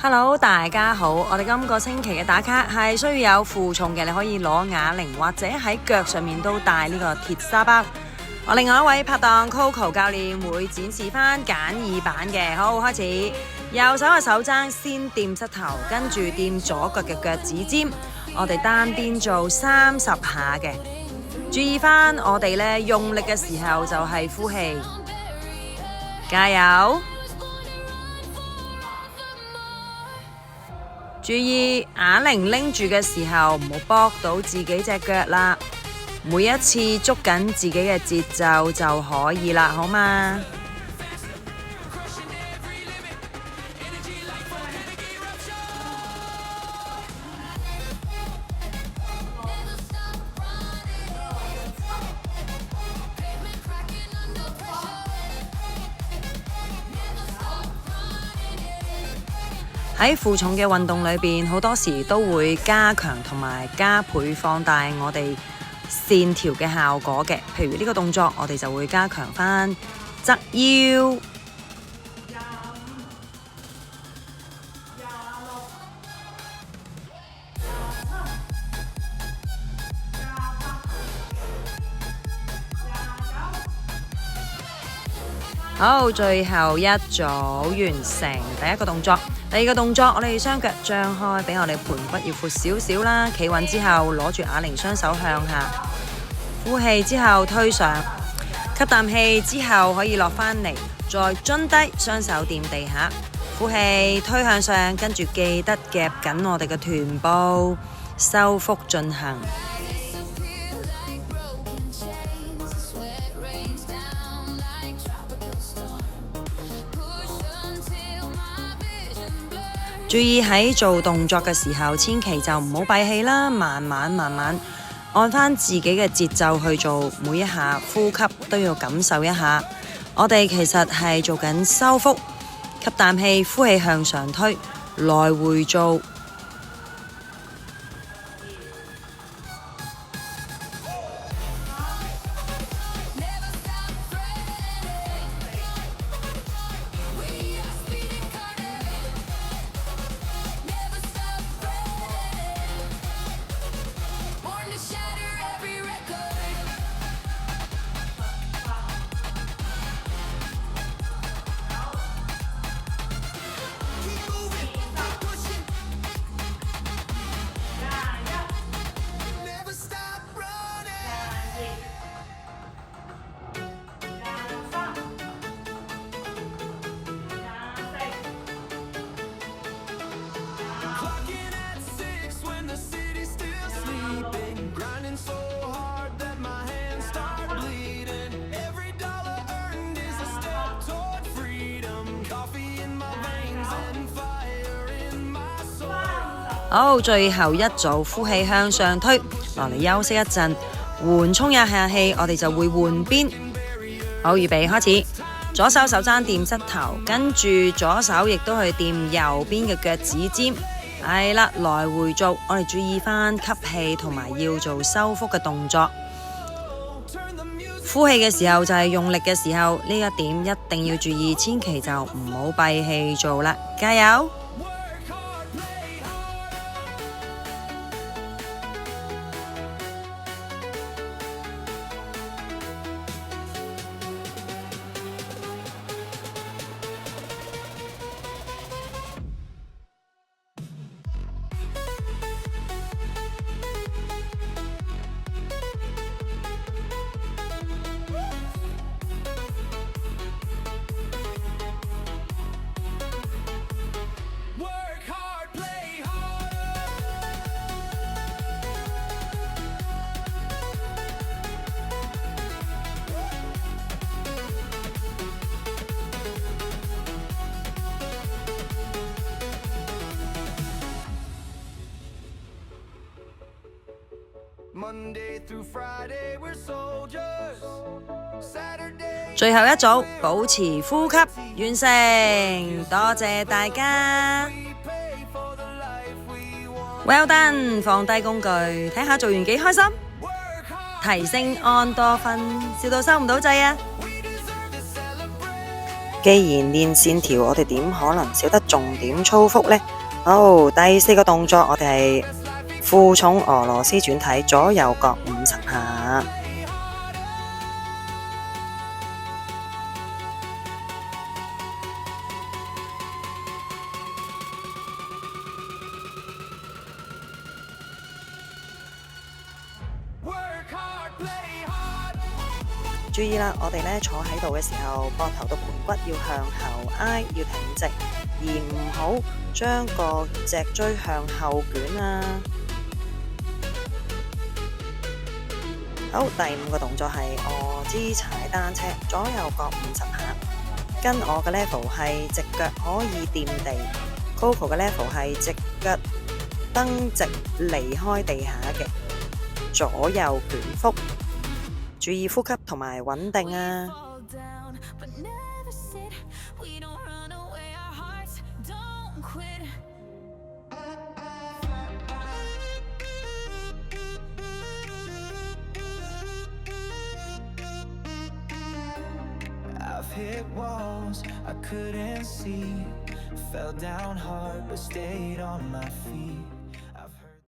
Hello，大家好，我哋今個星期嘅打卡係需要有負重嘅，你可以攞啞鈴或者喺腳上面都帶呢個鐵沙包。我另外一位拍檔 Coco 教練會展示翻簡易版嘅。好，開始，右手嘅手踭先掂膝頭，跟住掂左腳嘅腳趾尖。我哋單邊做30下嘅，注意翻我哋呢用力嘅時候就係呼氣，加油！注意啞鈴拎住嘅時候唔好駁到自己隻腳啦，每一次捉緊自己嘅節奏就可以啦，好嗎？喺負重嘅運動裏邊，好多時都會加強同埋加倍放大我哋線條嘅效果嘅。譬如呢個動作，我哋就會加強返側腰。好，最後一組完成第一個動作。第二個動作，我哋雙腳張開，俾我哋盤骨要闊少少啦。企穩之後，攞住啞鈴，雙手向下，呼氣之後推上，吸啖氣之後可以落返嚟，再蹲低，雙手掂地下，呼氣推向上，跟住記得夾緊我哋嘅臀部，收腹進行。注意喺做動作嘅時候，千祈就唔好閉氣啦，慢慢按返自己嘅節奏去做，每一下呼吸都要感受一下。我哋其實係做緊收腹，吸啖氣，呼氣向上推，來回做。好，最後一組呼氣向上推，落嚟休息一陣，緩衝一下氣，我哋就會換邊。好，預備開始，左手手踭掂膝頭，跟住左手亦都去掂右邊嘅腳趾尖，係啦，來回做。我哋注意返吸氣同埋要做收腹嘅動作。呼氣嘅時候就係用力嘅時候，呢一點一定要注意，千祈就唔好閉氣做啦，加油！最後一組保持呼吸，完成，多謝大家。Well done， 放低工具，睇下做完幾開心，提升安多酚，笑到收唔到掣啊！既然練線條，我哋點可能少得重點操腹呢？好，第四個動作我哋係負重俄羅斯轉體，左右各50下。注意啦，我哋呢坐喺度嘅時候，膊頭到盤骨要向後挨，要挺直，而唔好將個脊椎向後捲啊。好，第5個動作係臥姿踩單車，左右各50下。跟我嘅 level 係直腳可以掂地 ，Coco 嘅 level 係直腳蹬直離開地下嘅，左右捲腹。注意呼吸同埋穩定啊！I've hit walls I couldn't see, fell down hard but stayed on my feet.